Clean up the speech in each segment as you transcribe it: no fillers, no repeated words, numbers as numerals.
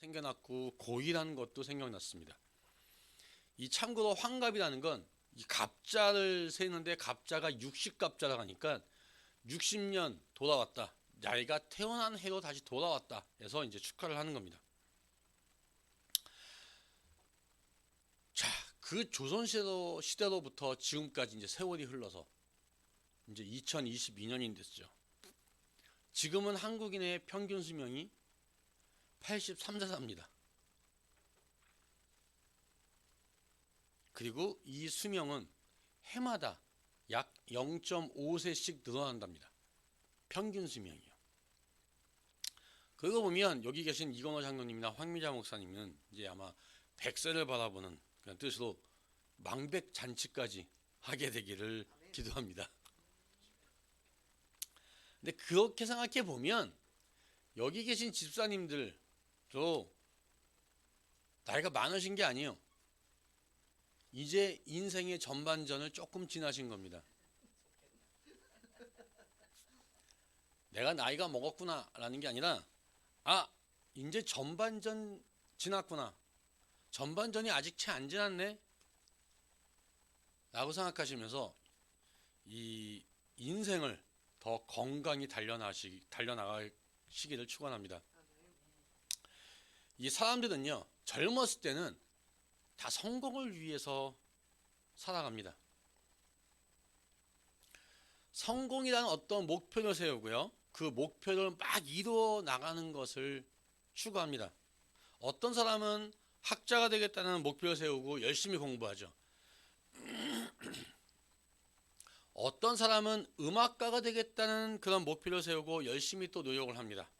생겨났고 고이라는 것도 생겨났습니다. 이 참고로 환갑이라는 건 이 갑자를 세는데 갑자가 60갑자라고 하니까 60년 돌아왔다. 나이가 태어난 해로 다시 돌아왔다. 해서 이제 축하를 하는 겁니다. 자, 그 시대로부터 지금까지 이제 세월이 흘러서 이제 2022년이 됐죠. 지금은 한국인의 평균 수명이 83세 삽니다. 그리고 이 수명은 해마다 약 0.5세씩 늘어난답니다. 평균 수명이요. 그러고 보면 여기 계신 이건호 장로님이나 황미자 목사님은 이제 아마 100세를 바라보는 그런 뜻으로 망백잔치까지 하게 되기를 기도합니다. 근데 그렇게 생각해 보면 여기 계신 집사님들도 나이가 많으신 게 아니에요. 이제 인생의 전반전을 조금 지나신 겁니다. 내가 나이가 먹었구나 라는 게 아니라 이제 전반전 지났구나. 전반전이 아직 채 안 지났네 라고 생각하시면서 이 인생을 더 건강히 달려나가시기를 축원합니다. 이 사람들은요, 젊었을 때는 다 성공을 위해서 살아갑니다. 성공이라는 어떤 목표를 세우고요, 그 목표를 막 이루어 나가는 것을 추구합니다. 어떤 사람은 학자가 되겠다는 목표를 세우고 열심히 공부하죠. 어떤 사람은 음악가가 되겠다는 그런 목표를 세우고 열심히 또 노력을 합니다.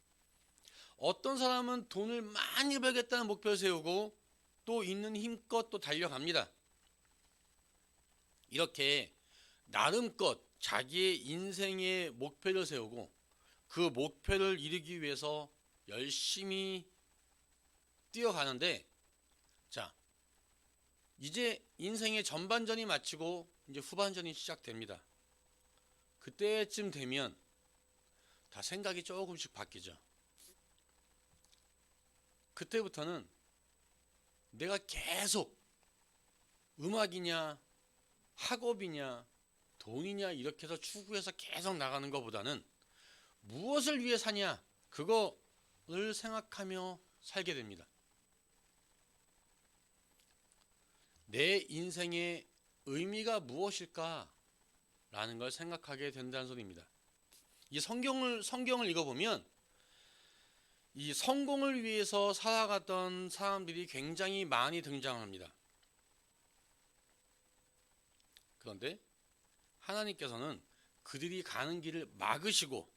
어떤 사람은 돈을 많이 벌겠다는 목표를 세우고 또 있는 힘껏 또 달려갑니다. 이렇게 나름껏 자기의 인생의 목표를 세우고 그 목표를 이루기 위해서 열심히 뛰어가는데, 자, 이제 인생의 전반전이 마치고 이제 후반전이 시작됩니다. 그때쯤 되면 다 생각이 조금씩 바뀌죠. 그때부터는 내가 계속 음악이냐 학업이냐 돈이냐 이렇게 해서 추구해서 계속 나가는 것보다는 무엇을 위해 사냐 그거를 생각하며 살게 됩니다. 내 인생의 의미가 무엇일까 라는 걸 생각하게 된다는 소리입니다. 이 성경을 읽어보면 이 성공을 위해서 살아갔던 사람들이 굉장히 많이 등장합니다. 그런데 하나님께서는 그들이 가는 길을 막으시고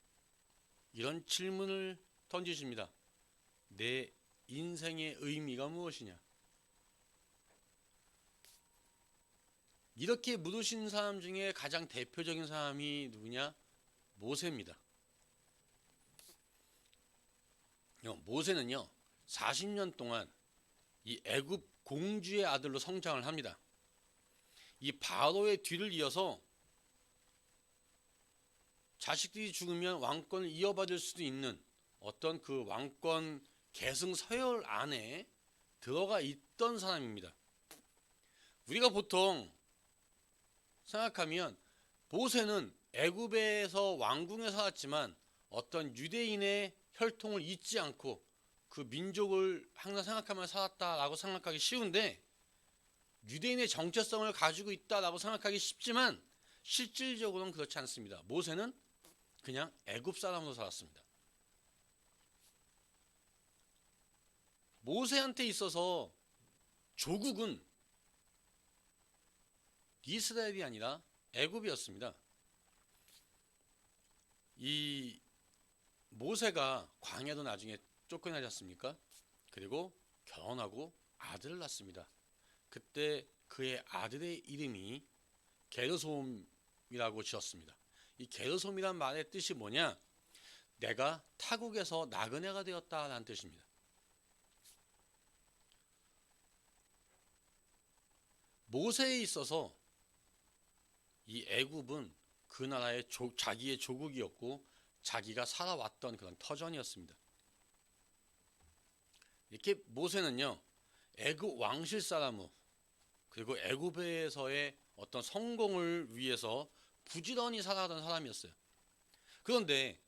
이런 질문을 던지십니다. 내 인생의 의미가 무엇이냐? 이렇게 물으신 사람 중에 가장 대표적인 사람이 누구냐? 모세입니다. 모세는요 40년 동안 이 애굽 공주의 아들로 성장을 합니다. 이 바로의 뒤를 이어서 자식들이 죽으면 왕권을 이어받을 수도 있는 어떤 그 왕권 계승 서열 안에 들어가 있던 사람입니다. 우리가 보통 생각하면 모세는 애굽에서 왕궁에 살았지만 어떤 유대인의 혈통을 잊지 않고 그 민족을 항상 생각하며 살았다라고 생각하기 쉬운데, 유대인의 정체성을 가지고 있다라고 생각하기 쉽지만 실질적으로는 그렇지 않습니다. 모세는 그냥 애굽 사람으로 살았습니다. 모세한테 있어서 조국은 이스라엘이 아니라 애굽이었습니다. 이 모세가 광야도 나중에 쫓겨나지 않습니까? 그리고 결혼하고 아들을 낳습니다. 그때 그의 아들의 이름이 게르솜이라고 지었습니다. 이 게르솜이란 말의 뜻이 뭐냐? 내가 타국에서 나그네가 되었다라는 뜻입니다. 모세에 있어서 이 애굽은 그 나라의 자기의 조국이었고 자기가 살아왔던 그런 터전이었습니다. 이렇게 모세는요, 애굽 왕실 사람으로, 그리고 애굽에서의 어떤 성공을 위해서 부지런히 살아가던 사람이었어요. 그런데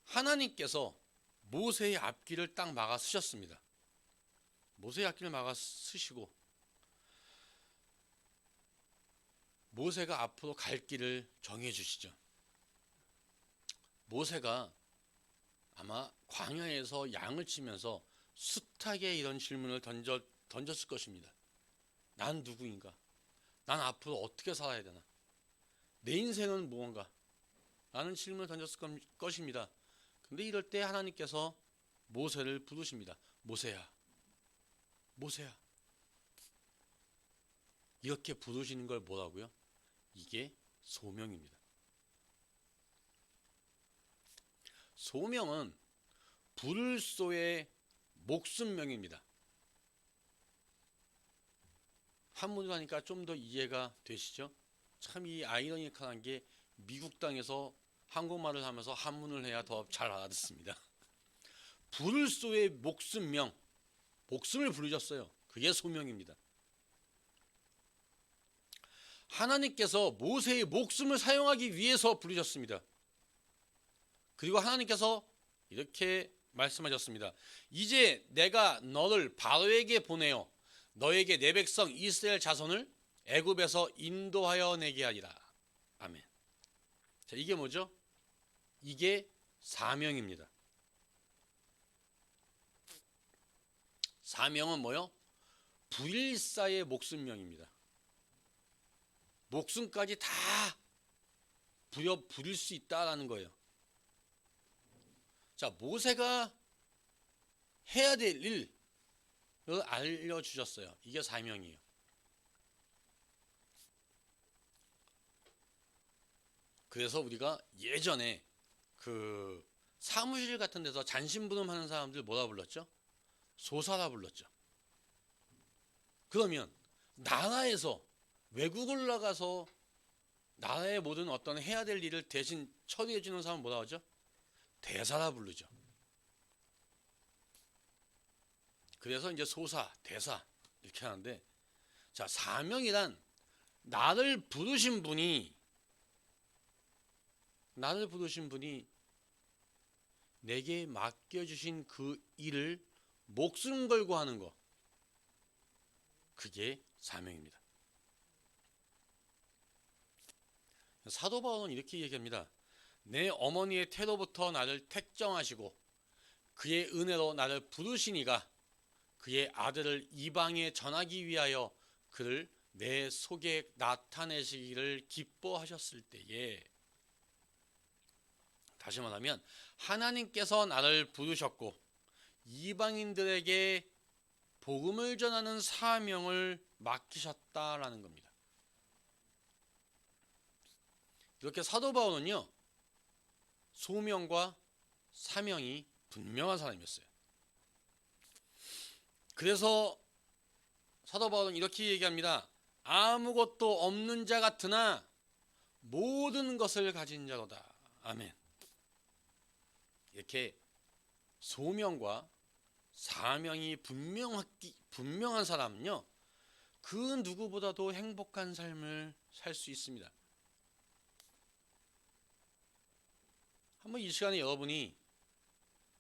하나님께서 모세의 앞길을 딱 막아 쓰셨습니다. 모세의 앞길을 막아 쓰시고 모세가 앞으로 갈 길을 정해 주시죠. 모세가 아마 광야에서 양을 치면서 숱하게 이런 질문을 던졌을 것입니다. 난 누구인가? 난 앞으로 어떻게 살아야 되나? 내 인생은 무언가? 라는 질문을 던졌을 것입니다. 근데 이럴 때 하나님께서 모세를 부르십니다. 모세야, 모세야. 이렇게 부르시는 걸 뭐라고요? 이게 소명입니다. 소명은 불을소의 목숨명입니다. 한문으로 하니까 좀 더 이해가 되시죠? 참 이 아이러니컬한 게 미국 땅에서 한국말을 하면서 한문을 해야 더 잘 알아듣습니다. 불을소의 목숨명, 목숨을 부르셨어요. 그게 소명입니다. 하나님께서 모세의 목숨을 사용하기 위해서 부르셨습니다. 그리고 하나님께서 이렇게 말씀하셨습니다. 이제 내가 너를 바로에게 보내어 너에게 내 백성 이스라엘 자손을 애굽에서 인도하여 내게 하리라. 아멘. 자, 이게 뭐죠? 이게 사명입니다. 사명은 뭐요? 불일사의 목숨명입니다. 목숨까지 다 부릴 수 있다라는 거예요. 자, 모세가 해야 될 일을 알려주셨어요. 이게 사명이에요. 그래서 우리가 예전에 그 사무실 같은 데서 잔심부름하는 사람들 뭐라 불렀죠? 소사라 불렀죠. 그러면 나라에서 외국을 나가서 나라의 모든 어떤 해야 될 일을 대신 처리해 주는 사람은 뭐라 하죠? 대사라 부르죠. 그래서 이제 소사, 대사 이렇게 하는데, 자, 사명이란 나를 부르신 분이 내게 맡겨주신 그 일을 목숨 걸고 하는 거, 그게 사명입니다. 사도 바울은 이렇게 얘기합니다. 내 어머니의 태로부터 나를 택정하시고 그의 은혜로 나를 부르시니가 그의 아들을 이방에 전하기 위하여 그를 내 속에 나타내시기를 기뻐하셨을 때에, 다시 말하면 하나님께서 나를 부르셨고 이방인들에게 복음을 전하는 사명을 맡기셨다라는 겁니다. 이렇게 사도 바울은요, 소명과 사명이 분명한 사람이었어요. 그래서 사도 바울은 이렇게 얘기합니다. 아무것도 없는 자 같으나 모든 것을 가진 자로다. 아멘. 이렇게 소명과 사명이 분명한 사람은요, 그 누구보다도 행복한 삶을 살 수 있습니다. 한번 이 시간에 여러분이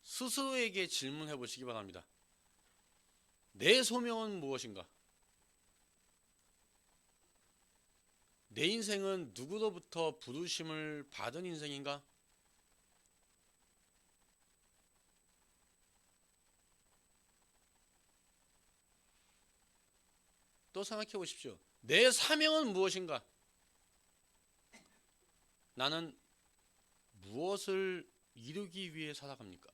스스로에게 질문해 보시기 바랍니다. 내 소명은 무엇인가? 내 인생은 누구로부터 부르심을 받은 인생인가? 또 생각해 보십시오. 내 사명은 무엇인가? 나는 무엇을 이루기 위해 살아갑니까?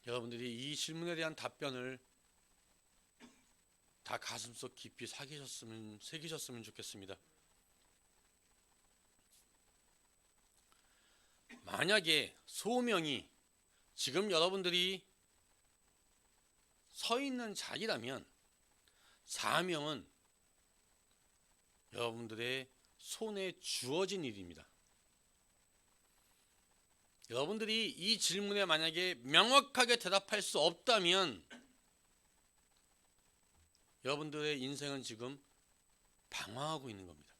여러분들이 이 질문에 대한 답변을 다 가슴속 깊이 새기셨으면 좋겠습니다. 만약에 소명이 지금 여러분들이 서 있는 자리라면, 사명은 여러분들의 손에 주어진 일입니다. 여러분들이 이 질문에 만약에 명확하게 대답할 수 없다면 여러분들의 인생은 지금 방황하고 있는 겁니다.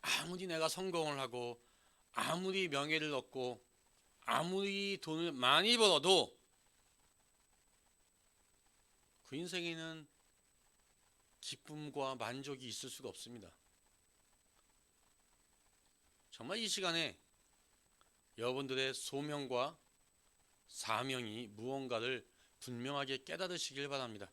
아무리 내가 성공을 하고 아무리 명예를 얻고 아무리 돈을 많이 벌어도 그 인생에는 기쁨과 만족이 있을 수가 없습니다. 정말 이 시간에 여러분들의 소명과 사명이 무언가를 분명하게 깨달으시길 바랍니다.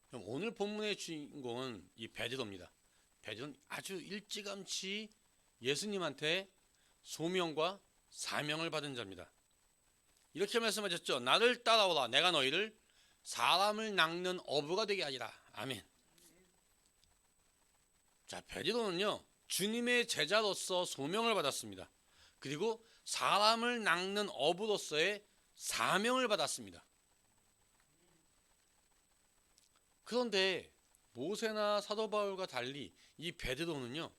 그럼 오늘 본문의 주인공은 이 베드로입니다. 베드로는 아주 일찌감치 예수님한테 소명과 사명을 받은 자입니다. 이렇게 말씀하셨죠. 나를 따라오라. 내가 너희를 사람을 낚는 어부가 되게 하리라. 아멘. 자, 베드로는요, 주님의 제자로서 소명을 받았습니다. 그리고 사람을 낚는 어부로서의 사명을 받았습니다. 그런데 모세나 사도 바울과 달리 이 베드로는요,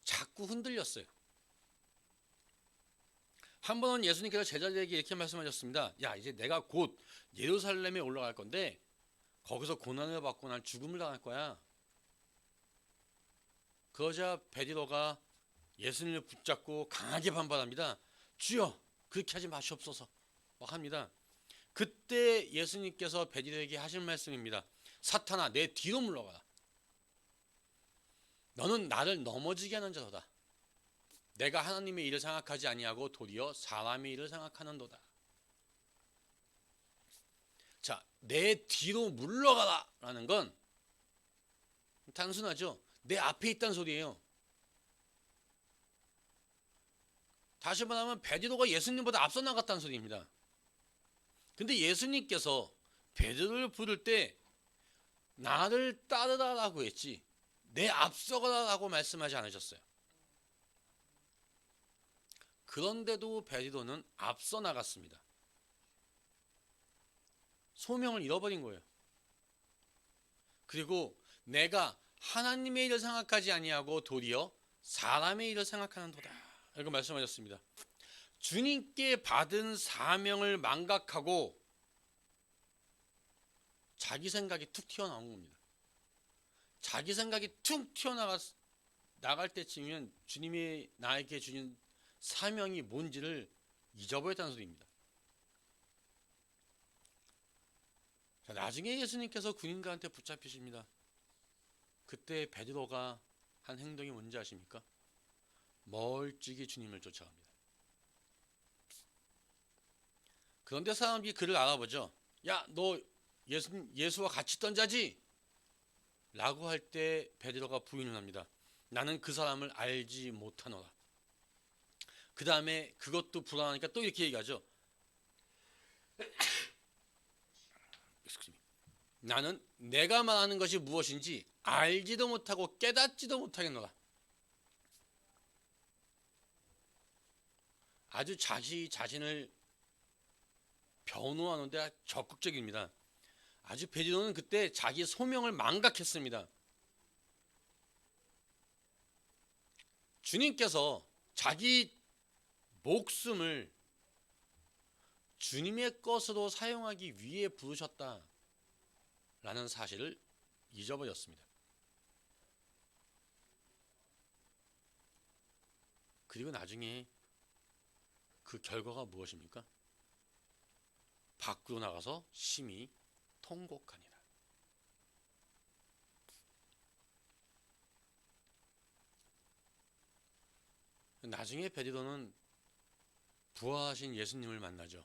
자꾸 흔들렸어요. 한 번은 예수님께서 제자들에게 이렇게 말씀하셨습니다. 야, 이제 내가 곧 예루살렘에 올라갈 건데 거기서 고난을 받고 난 죽음을 당할 거야. 그러자 베드로가 예수님을 붙잡고 강하게 반발합니다. 주여, 그렇게 하지 마시옵소서 막 합니다. 그때 예수님께서 베드로에게 하신 말씀입니다. 사탄아, 내 뒤로 물러가라. 너는 나를 넘어지게 하는 자로다. 내가 하나님의 일을 생각하지 아니하고 도리어 사람의 일을 생각하는도다. 자, 내 뒤로 물러가라 라는 건 단순하죠. 내 앞에 있다는 소리예요. 다시 말하면 베드로가 예수님보다 앞서 나갔다는 소리입니다. 근데 예수님께서 베드로를 부를 때 나를 따르라라고 했지 내 앞서가라라고 말씀하지 않으셨어요. 그런데도 베드로는 앞서 나갔습니다. 소명을 잃어버린 거예요. 그리고 내가 하나님의 일을 생각하지 아니하고 도리어 사람의 일을 생각하는도다. 이렇게 말씀하셨습니다. 주님께 받은 사명을 망각하고 자기 생각이 툭 튀어나온 겁니다. 자기 생각이 툭 튀어나갈 때쯤이면 주님이 나에게 주신 사명이 뭔지를 잊어버렸다는 소리입니다. 자, 나중에 예수님께서 군인들한테 붙잡히십니다. 그때 베드로가 한 행동이 뭔지 아십니까? 멀찍이 주님을 쫓아갑니다. 그런데 사람들이 그를 알아보죠. 야, 너 예수와 같이 있던 자지? 라고 할 때 베드로가 부인을 합니다. 나는 그 사람을 알지 못하노라. 그 다음에 그것도 불안하니까 또 이렇게 얘기하죠. 나는 내가 말하는 것이 무엇인지 알지도 못하고 깨닫지도 못하겠노라. 아주 자기 자신을 변호하는데 적극적입니다. 아주 베드로는 그때 자기 소명을 망각했습니다. 주님께서 자기 목숨을 주님의 것으로 사용하기 위해 부르셨다라는 사실을 잊어버렸습니다. 그리고 나중에 그 결과가 무엇입니까? 밖으로 나가서 심히 통곡하니라. 나중에 베드로는 부활하신 예수님을 만나죠.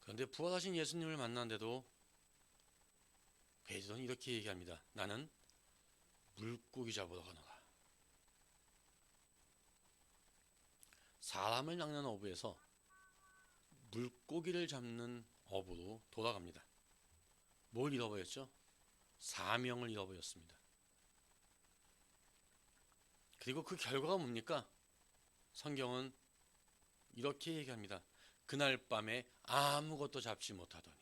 그런데 부활하신 예수님을 만났는데도 베드로는 이렇게 얘기합니다. 나는 물고기 잡으러 가노라. 사람을 낚는 어부에서 물고기를 잡는 어부로 돌아갑니다. 뭘 잃어버렸죠? 사명을 잃어버렸습니다. 그리고 그 결과가 뭡니까? 성경은 이렇게 얘기합니다. 그날 밤에 아무것도 잡지 못하더니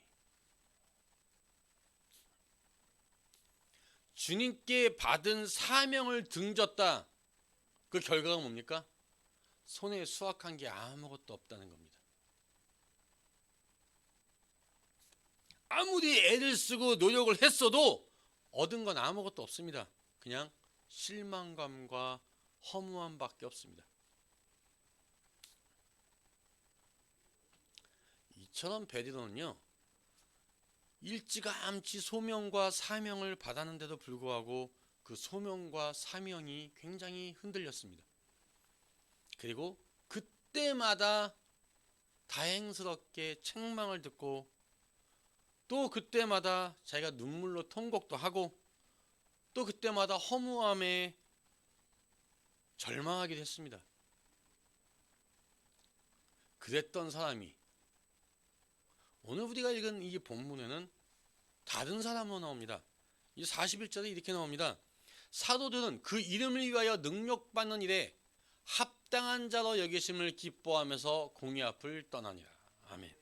주님께 받은 사명을 등졌다. 그 결과가 뭡니까? 손에 수확한 게 아무것도 없다는 겁니다. 아무리 애를 쓰고 노력을 했어도 얻은 건 아무것도 없습니다. 그냥 실망감과 허무함밖에 없습니다. 이처럼 베드로는요, 일찌감치 소명과 사명을 받았는데도 불구하고 그 소명과 사명이 굉장히 흔들렸습니다. 그리고 그때마다 다행스럽게 책망을 듣고 또 그때마다 자기가 눈물로 통곡도 하고 또 그때마다 허무함에 절망하기도 했습니다. 그랬던 사람이 오늘 우리가 읽은 이 본문에는 다른 사람으로 나옵니다. 이 41절에 이렇게 나옵니다. 사도들은 그 이름을 위하여 능력받는 일에 합당한 자로 여기심을 기뻐하면서 공의 앞을 떠나니라. 아멘.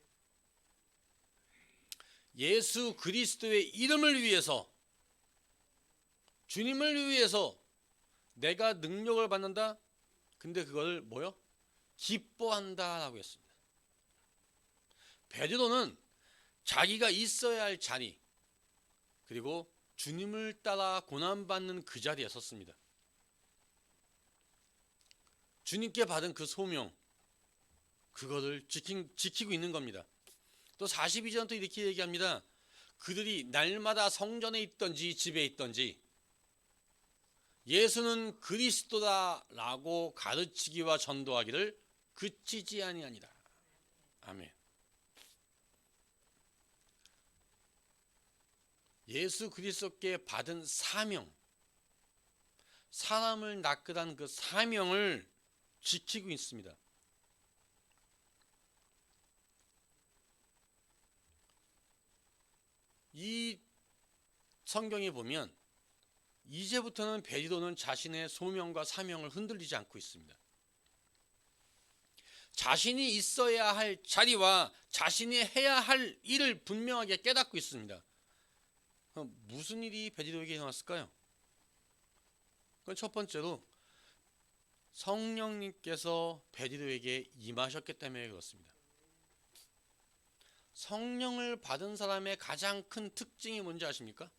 예수 그리스도의 이름을 위해서, 주님을 위해서 내가 능력을 받는다. 근데 그걸 뭐요? 기뻐한다라고 했습니다. 베드로는 자기가 있어야 할 자리, 그리고 주님을 따라 고난받는 그 자리에 섰습니다. 주님께 받은 그 소명, 그거를 지키고 있는 겁니다. 또 42절은 또 이렇게 얘기합니다. 그들이 날마다 성전에 있던지 집에 있던지 예수는 그리스도다라고 가르치기와 전도하기를 그치지 아니하니라. 아멘. 예수 그리스도께 받은 사명, 사람을 낚으란 그 사명을 지키고 있습니다. 이 성경에 보면 이제부터는 베드로는 자신의 소명과 사명을 흔들리지 않고 있습니다. 자신이 있어야 할 자리와 자신이 해야 할 일을 분명하게 깨닫고 있습니다. 그럼 무슨 일이 베드로에게 일어났을까요? 그건 첫 번째로 성령님께서 베드로에게 임하셨기 때문에 그렇습니다. 성령을 받은 사람의 가장 큰 특징이 뭔지 아십니까?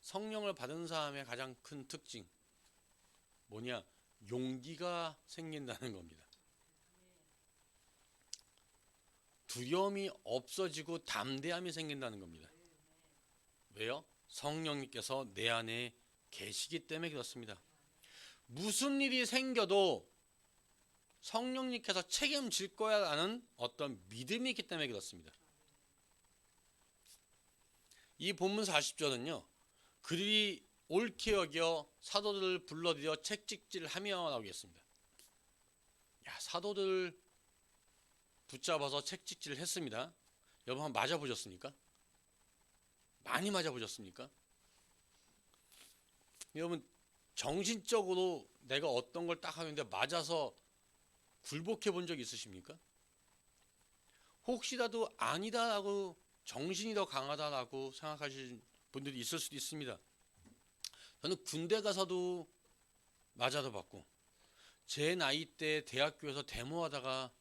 성령을 받은 사람의 가장 큰 특징 뭐냐? 용기가 생긴다는 겁니다. 두려움이 없어지고 담대함이 생긴다는 겁니다. 왜요? 성령님께서 내 안에 계시기 때문에 그렇습니다. 무슨 일이 생겨도 성령님께서 책임질 거야라는 어떤 믿음이 있기 때문에 그렇습니다. 이 본문 40절은요. 그들이 옳게 여겨 사도들을 불러들여 책찍질하며 라고 했습니다. 야, 사도들 붙잡아서 책찍질을 했습니다. 여러분 한번 맞아보셨습니까? 많이 맞아보셨습니까? 여러분 정신적으로 내가 어떤 걸 딱 하는데 맞아서 굴복해 본 적 있으십니까? 혹시라도 아니다라고 정신이 더 강하다라고 생각하시는 분들이 있을 수도 있습니다. 저는 군대 가서도 맞아도 받고 제 나이 때 대학교에서 데모하다가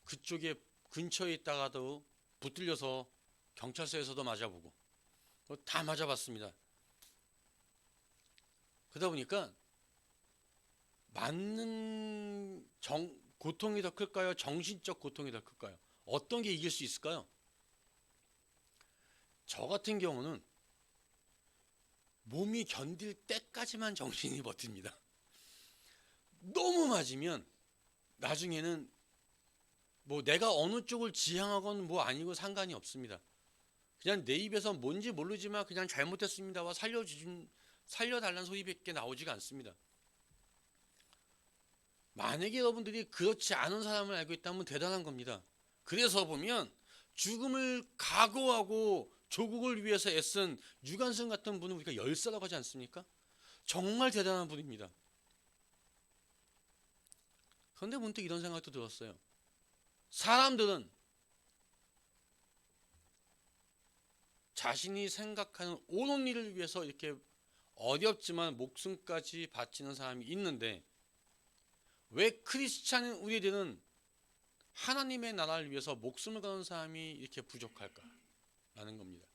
그쪽에 근처에 있다가도 붙들려서 경찰서에서도 맞아보고 다 맞아봤습니다. 그러다 보니까 맞는 고통이 더 클까요? 정신적 고통이 더 클까요? 어떤 게 이길 수 있을까요? 저 같은 경우는 몸이 견딜 때까지만 정신이 버팁니다. 너무 맞으면 나중에는 뭐 내가 어느 쪽을 지향하건 뭐 아니고 상관이 없습니다. 그냥 내 입에서 뭔지 모르지만 그냥 잘못했습니다와 살려달라는 소리밖에 나오지가 않습니다. 만약에 여러분들이 그렇지 않은 사람을 알고 있다면 대단한 겁니다. 그래서 보면 죽음을 각오하고 조국을 위해서 애쓴 유관순 같은 분은 우리가 열사라고 하지 않습니까? 정말 대단한 분입니다. 그런데 문득 이런 생각도 들었어요. 사람들은 자신이 생각하는 옳은 일을 위해서 이렇게 어렵지만 목숨까지 바치는 사람이 있는데 왜 크리스찬인 우리들은 하나님의 나라를 위해서 목숨을 거는 사람이 이렇게 부족할까라는 겁니다.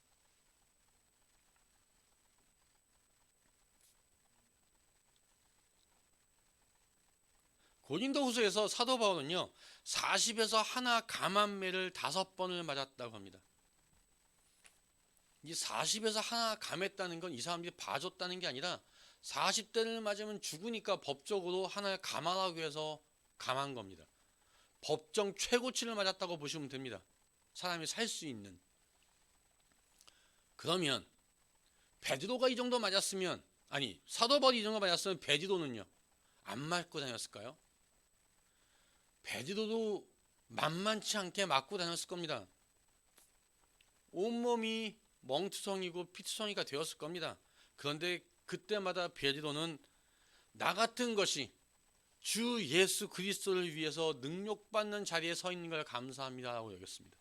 고린도후서에서 사도 바울은요 40에서 하나 감암매를 5번을 맞았다고 합니다. 이 40에서 하나 감했다는 건 이 사람들이 봐줬다는 게 아니라 40대를 맞으면 죽으니까 법적으로 하나를 감하라고 해서 감한 겁니다. 법정 최고치를 맞았다고 보시면 됩니다. 사람이 살 수 있는. 그러면 베드로가 이 정도 맞았으면, 아니 사도 바울이 이 정도 맞았으면 베드로는요 안 맞고 다녔을까요? 베드로도 만만치 않게 맞고 다녔을 겁니다. 온몸이 멍투성이고 피투성이가 되었을 겁니다. 그런데 그때마다 베드로는 나 같은 것이 주 예수 그리스도를 위해서 능력받는 자리에 서 있는 걸 감사합니다라고 여겼습니다.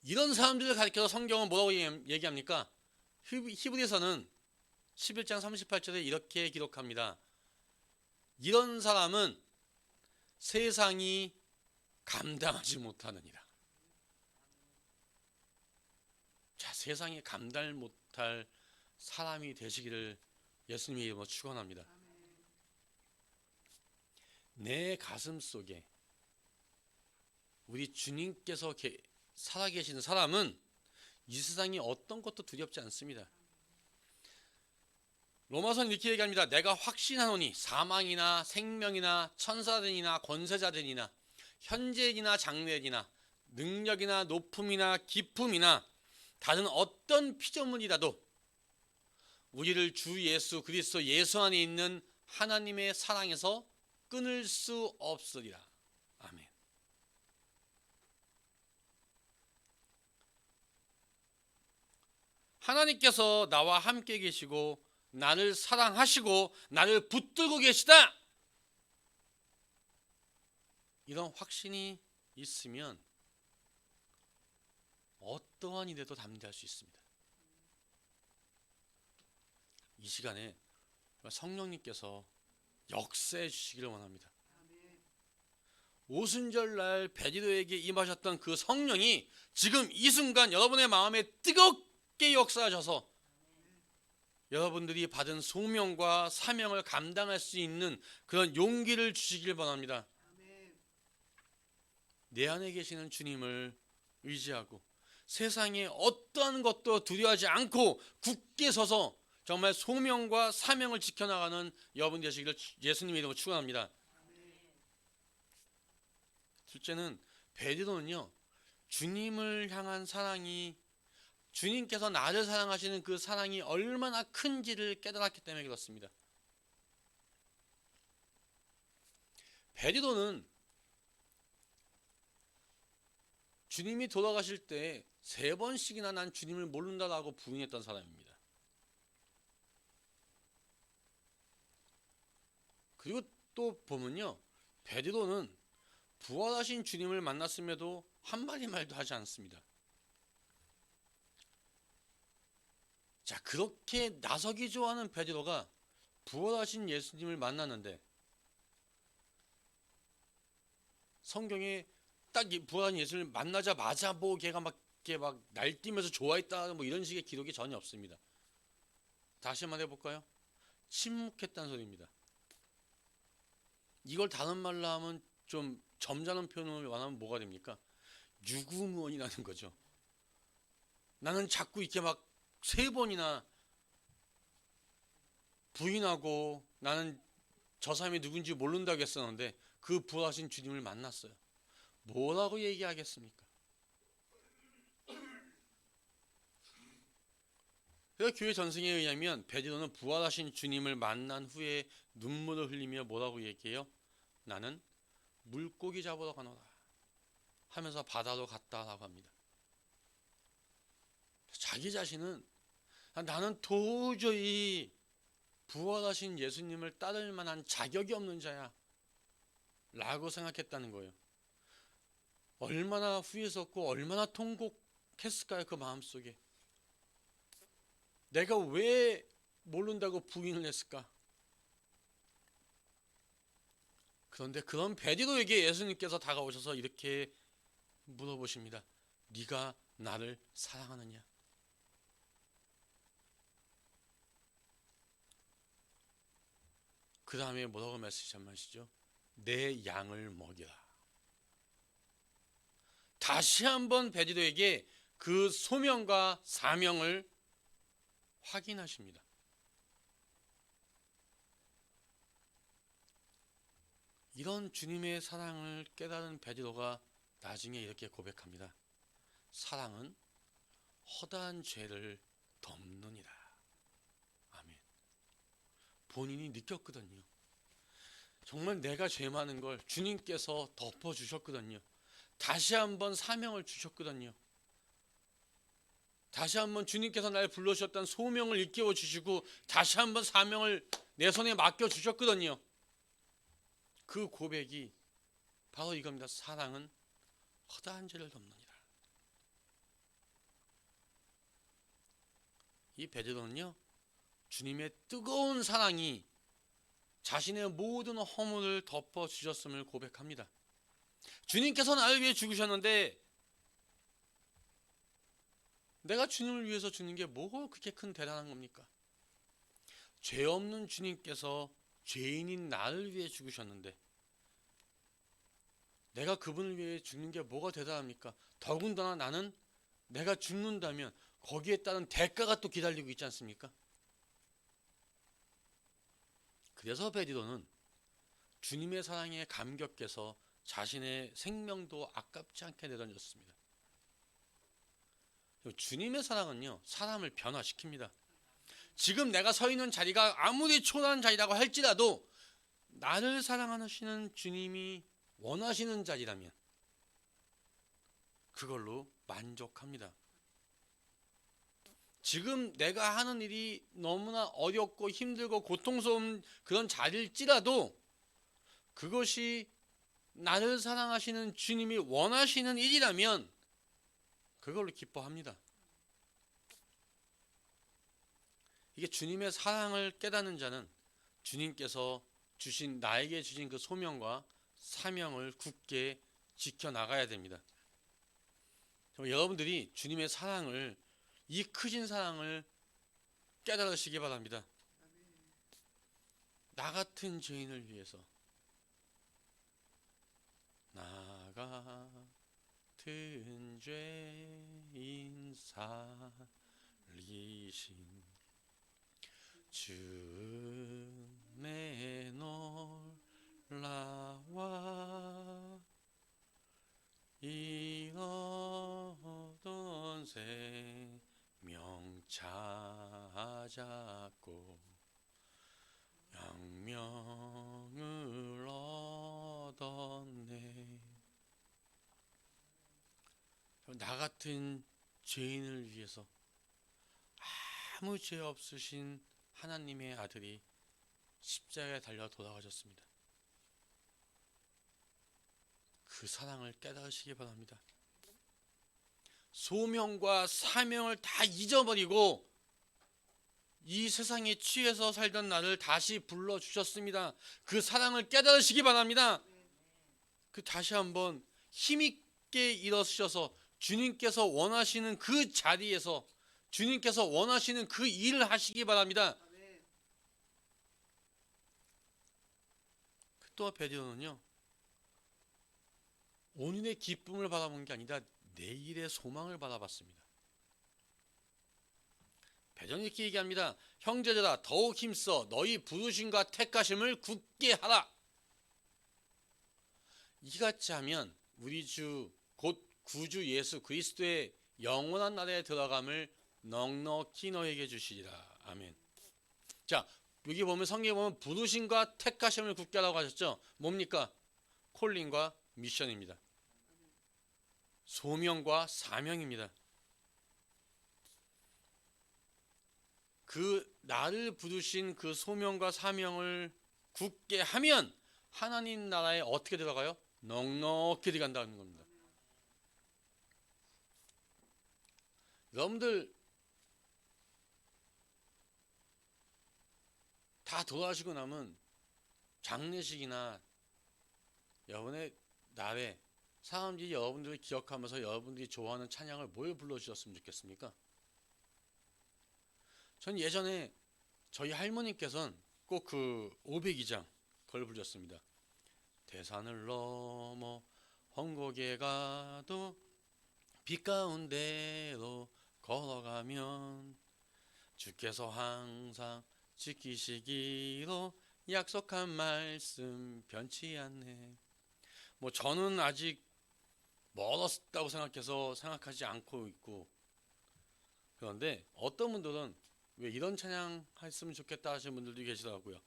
이런 사람들을 가리켜서 성경은 뭐라고 얘기합니까? 히브리서는 11장 38절에 이렇게 기록합니다. 이런 사람은 세상이 감당하지 못하느니라. 자, 세상이 감당 못할 사람이 되시기를 예수님의 이름으로 축원합니다. 내 가슴 속에 우리 주님께서 살아계신 사람은 이 세상이 어떤 것도 두렵지 않습니다. 로마서는 이렇게 얘기합니다. 내가 확신하노니 사망이나 생명이나 천사들이나 권세자들이나 현재이나 장래이나 능력이나 높음이나 깊음이나 다른 어떤 피조물이라도 우리를 주 예수 그리스도 예수 안에 있는 하나님의 사랑에서 끊을 수 없으리라. 아멘. 하나님께서 나와 함께 계시고 나를 사랑하시고 나를 붙들고 계시다. 이런 확신이 있으면 어떠한 일에도 담대할 수 있습니다. 이 시간에 성령님께서 역사해 주시기를 원합니다. 오순절날 베드로에게 임하셨던 그 성령이 지금 이 순간 여러분의 마음에 뜨겁게 역사하셔서 여러분들이 받은 소명과 사명을 감당할 수 있는 그런 용기를 주시길 바랍니다. 내 안에 계시는 주님을 의지하고 세상에 어떠한 것도 두려워하지 않고 굳게 서서 정말 소명과 사명을 지켜나가는 여러분 되시기를 예수님의 이름으로 축원합니다. 둘째는 베드로는요 주님을 향한 사랑이, 주님께서 나를 사랑하시는 그 사랑이 얼마나 큰지를 깨달았기 때문에 그렇습니다. 베드로는 주님이 돌아가실 때 3번씩이나 난 주님을 모른다라고 부인했던 사람입니다. 그리고 또 보면요 베드로는 부활하신 주님을 만났음에도 한마디 말도 하지 않습니다. 자, 그렇게 나서기 좋아하는 베드로가 부활하신 예수님을 만났는데 성경에 딱 부활한 예수를 만나자마자 뭐 걔가 막 날뛰면서 좋아했다 뭐 이런 식의 기록이 전혀 없습니다. 다시 한번 해볼까요? 침묵했다는 소리입니다. 이걸 다른 말로 하면 좀 점잖은 표현을 원하면 뭐가 됩니까? 유구무원이라는 거죠. 나는 자꾸 이렇게 막 3번이나 부인하고 나는 저 사람이 누군지 모른다고 했었는데 그 부활하신 주님을 만났어요. 뭐라고 얘기하겠습니까? 그래서 교회 전승에 의하면 베드로는 부활하신 주님을 만난 후에 눈물을 흘리며 뭐라고 얘기해요? 나는 물고기 잡으러 가노라 하면서 바다로 갔다라고 합니다. 자기 자신은 나는 도저히 부활하신 예수님을 따를 만한 자격이 없는 자야 라고 생각했다는 거예요. 얼마나 후회스럽고 얼마나 통곡했을까요? 그 마음속에. 내가 왜 모른다고 부인을 했을까? 그런데 그런 베드로에게 예수님께서 다가오셔서 이렇게 물어보십니다. 네가 나를 사랑하느냐? 그 다음에 뭐라고 말씀하시죠? 내 양을 먹이라. 다시 한번 베드로에게 그 소명과 사명을 확인하십니다. 이런 주님의 사랑을 깨달은 베드로가 나중에 이렇게 고백합니다. 사랑은 허다한 죄를 덮느니라. 아멘. 본인이 느꼈거든요. 정말 내가 죄 많은 걸 주님께서 덮어주셨거든요. 다시 한번 사명을 주셨거든요. 다시 한번 주님께서 날 불러주셨다는 소명을 일깨워 주시고 다시 한번 사명을 내 손에 맡겨 주셨거든요. 그 고백이 바로 이겁니다. 사랑은 허다한 죄를 덮느니라. 이 베드로는요, 주님의 뜨거운 사랑이 자신의 모든 허물을 덮어 주셨음을 고백합니다. 주님께서 나를 위해 죽으셨는데 내가 주님을 위해서 죽는 게 뭐가 그렇게 큰 대단한 겁니까? 죄 없는 주님께서 죄인인 나를 위해 죽으셨는데 내가 그분을 위해 죽는 게 뭐가 대단합니까? 더군다나 나는 내가 죽는다면 거기에 따른 대가가 또 기다리고 있지 않습니까? 그래서 베드로는 주님의 사랑에 감격해서 자신의 생명도 아깝지 않게 내던졌습니다. 주님의 사랑은요, 사람을 변화시킵니다. 지금 내가 서 있는 자리가 아무리 초라한 자리라고 할지라도 나를 사랑하시는 주님이 원하시는 자리라면 그걸로 만족합니다. 지금 내가 하는 일이 너무나 어렵고 힘들고 고통스러운 그런 자리일지라도 그것이 나를 사랑하시는 주님이 원하시는 일이라면 그걸로 기뻐합니다. 이게 주님의 사랑을 깨닫는 자는 주님께서 주신 나에게 주신 그 소명과 사명을 굳게 지켜나가야 됩니다. 여러분들이 주님의 사랑을, 이 크신 사랑을 깨달으시기 바랍니다. 나 같은 죄인을 위해서, 나 같은 죄인 살리신 주 내 놀라와 잃었던 생명 찾았고 영명을 얻었네. 나 같은 죄인을 위해서 아무 죄 없으신 하나님의 아들이 십자가에 달려 돌아가셨습니다. 그 사랑을 깨달으시기 바랍니다. 소명과 사명을 다 잊어버리고 이 세상에 취해서 살던 나를 다시 불러주셨습니다. 그 사랑을 깨달으시기 바랍니다. 그 다시 한번 힘있게 일어서셔서 주님께서 원하시는 그 자리에서 주님께서 원하시는 그 일을 하시기 바랍니다. 또 베드로는요, 오늘의 기쁨을 바라본 게 아니라 내일의 소망을 바라봤습니다. 베드로는 이렇게 얘기합니다. 형제들아 더욱 힘써 너희 부르심과 택하심을 굳게 하라. 이같이 하면 우리 주 곧 구주 예수 그리스도의 영원한 나라에 들어감을 넉넉히 너에게 주시리라. 아멘. 자, 여기 보면 성경에 보면 부르심과 택하심을 굳게 하라고 하셨죠. 뭡니까? 콜링과 미션입니다. 소명과 사명입니다. 그 나를 부르신 그 소명과 사명을 굳게 하면 하나님 나라에 어떻게 들어가요? 넉넉히 들어간다는 겁니다. 여러분들 다 돌아가시고 나면 장례식이나 여러분의 날에 사람들이 여러분들을 기억하면서 여러분들이 좋아하는 찬양을 뭘 불러주셨으면 좋겠습니까? 전 예전에 저희 할머니께서는 꼭 그 502장 그걸 불렀습니다. 대산을 넘어 헝곡에 가도 빛 가운데로 걸어가면 주께서 항상 지키시기로 약속한 말씀 변치 않네. 뭐 저는 아직 멀었다고 생각하지 않고 있고, 그런데 어떤 분들은 왜 이런 찬양 했으면 좋겠다 하시는 분들도 계시더라고요.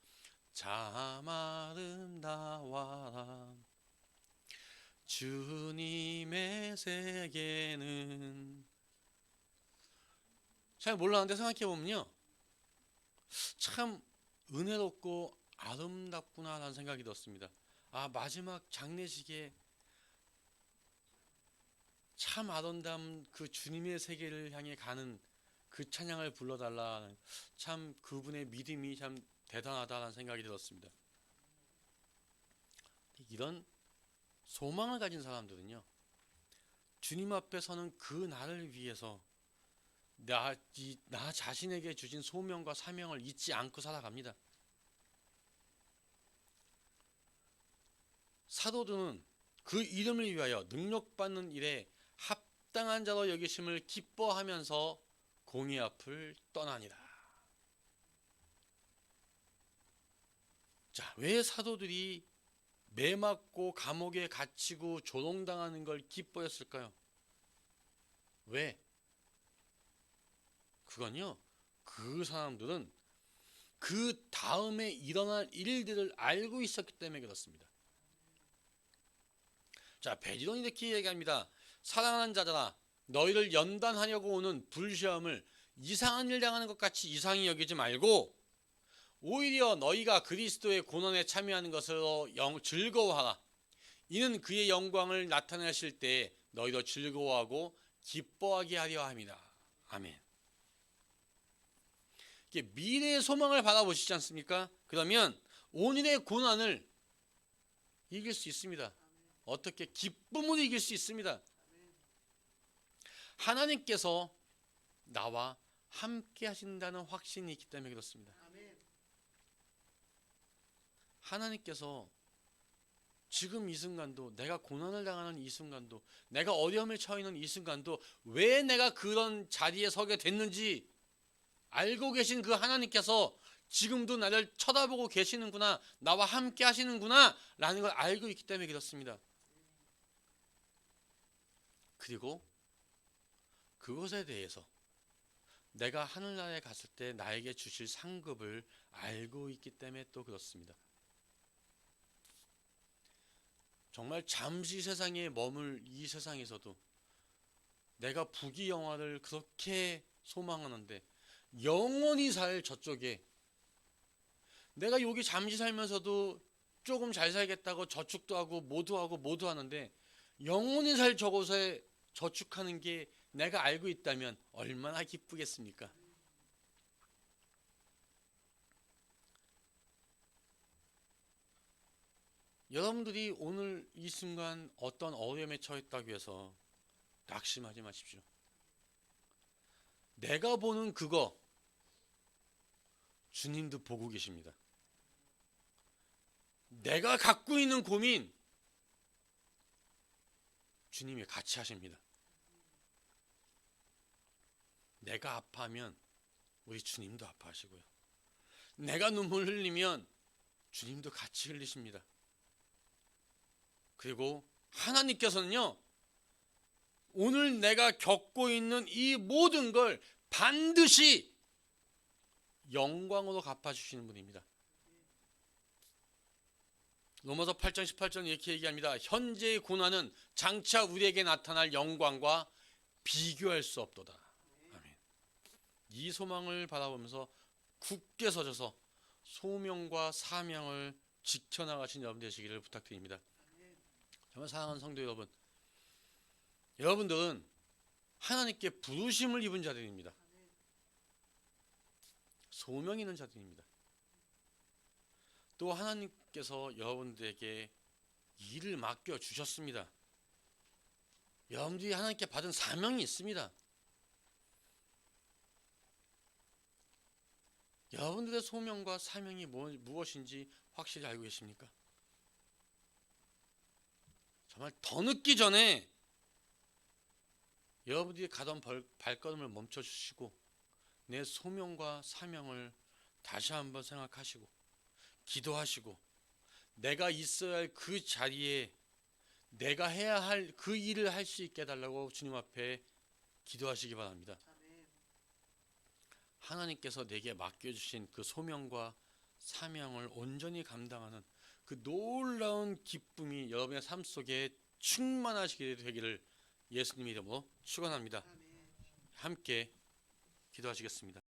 참 아름다워라 주님의 세계는. 잘 몰랐는데 생각해보면요, 참 은혜롭고 아름답구나 라는 생각이 들었습니다. 아, 마지막 장례식에 참 아름다운 그 주님의 세계를 향해 가는 그 찬양을 불러달라. 참 그분의 믿음이 참 대단하다는 생각이 들었습니다. 이런 소망을 가진 사람들은요, 주님 앞에 서는 그 날을 위해서 나 자신에게 주신 소명과 사명을 잊지 않고 살아갑니다. 사도들은 그 이름을 위하여 능력받는 일에 합당한 자로 여기심을 기뻐하면서 공의 앞을 떠나니라. 자, 왜 사도들이 매 맞고 감옥에 갇히고 조롱당하는 걸 기뻐했을까요? 왜? 그건요, 그 사람들은 그 다음에 일어날 일들을 알고 있었기 때문에 그렇습니다. 자, 베드로는 이렇게 얘기합니다. 사랑하는 자들아, 너희를 연단하려고 오는 불시험을 이상한 일 당하는 것 같이 이상히 여기지 말고 오히려 너희가 그리스도의 고난에 참여하는 것으로 즐거워하라. 이는 그의 영광을 나타내실 때 너희도 즐거워하고 기뻐하게 하려 함이다. 아멘. 미래의 소망을 바라보시지 않습니까? 그러면 오늘의 고난을 이길 수 있습니다. 어떻게? 기쁨으로 이길 수 있습니다. 하나님께서 나와 함께 하신다는 확신이 있기 때문에 그렇습니다. 하나님께서 지금 이 순간도, 내가 고난을 당하는 이 순간도, 내가 어려움에 처해 있는 이 순간도 왜 내가 그런 자리에 서게 됐는지 알고 계신 그 하나님께서 지금도 나를 쳐다보고 계시는구나, 나와 함께 하시는구나 라는 걸 알고 있기 때문에 그렇습니다. 그리고 그것에 대해서 내가 하늘나라에 갔을 때 나에게 주실 상급을 알고 있기 때문에 또 그렇습니다. 정말 잠시 세상에 머물 이 세상에서도 내가 부귀영화를 그렇게 소망하는데 영원히 살 저쪽에, 내가 여기 잠시 살면서도 조금 잘 살겠다고 저축도 하고 모두 하는데 영원히 살 저곳에 저축하는 게 내가 알고 있다면 얼마나 기쁘겠습니까? 여러분들이 오늘 이 순간 어떤 어려움에 처했다고 해서 낙심하지 마십시오. 내가 보는 그거 주님도 보고 계십니다. 내가 갖고 있는 고민 주님이 같이 하십니다. 내가 아파하면 우리 주님도 아파하시고요. 내가 눈물 흘리면 주님도 같이 흘리십니다. 그리고 하나님께서는요, 오늘 내가 겪고 있는 이 모든 걸 반드시 영광으로 갚아주시는 분입니다. 로마서 8장 18절 이렇게 얘기합니다. 현재의 고난은 장차 우리에게 나타날 영광과 비교할 수 없도다. 아멘. 이 소망을 바라보면서 굳게 서져서 소명과 사명을 지켜나가신 여러분 되시기를 부탁드립니다. 정말 사랑하는 성도 여러분, 여러분들은 하나님께 부르심을 입은 자들입니다. 소명 있는 자들입니다. 또 하나님께서 여러분들에게 일을 맡겨 주셨습니다. 여러분들이 하나님께 받은 사명이 있습니다. 여러분들의 소명과 사명이 무엇인지 확실히 알고 계십니까? 정말 더 늦기 전에 여러분들이 가던 발걸음을 멈춰주시고 내 소명과 사명을 다시 한번 생각하시고 기도하시고 내가 있어야 할 그 자리에 내가 해야 할 그 일을 할 수 있게 해달라고 주님 앞에 기도하시기 바랍니다. 하나님께서 내게 맡겨주신 그 소명과 사명을 온전히 감당하는 그 놀라운 기쁨이 여러분의 삶 속에 충만하시게 되기를 예수님 이름으로 축원합니다. 함께 기도하시겠습니다.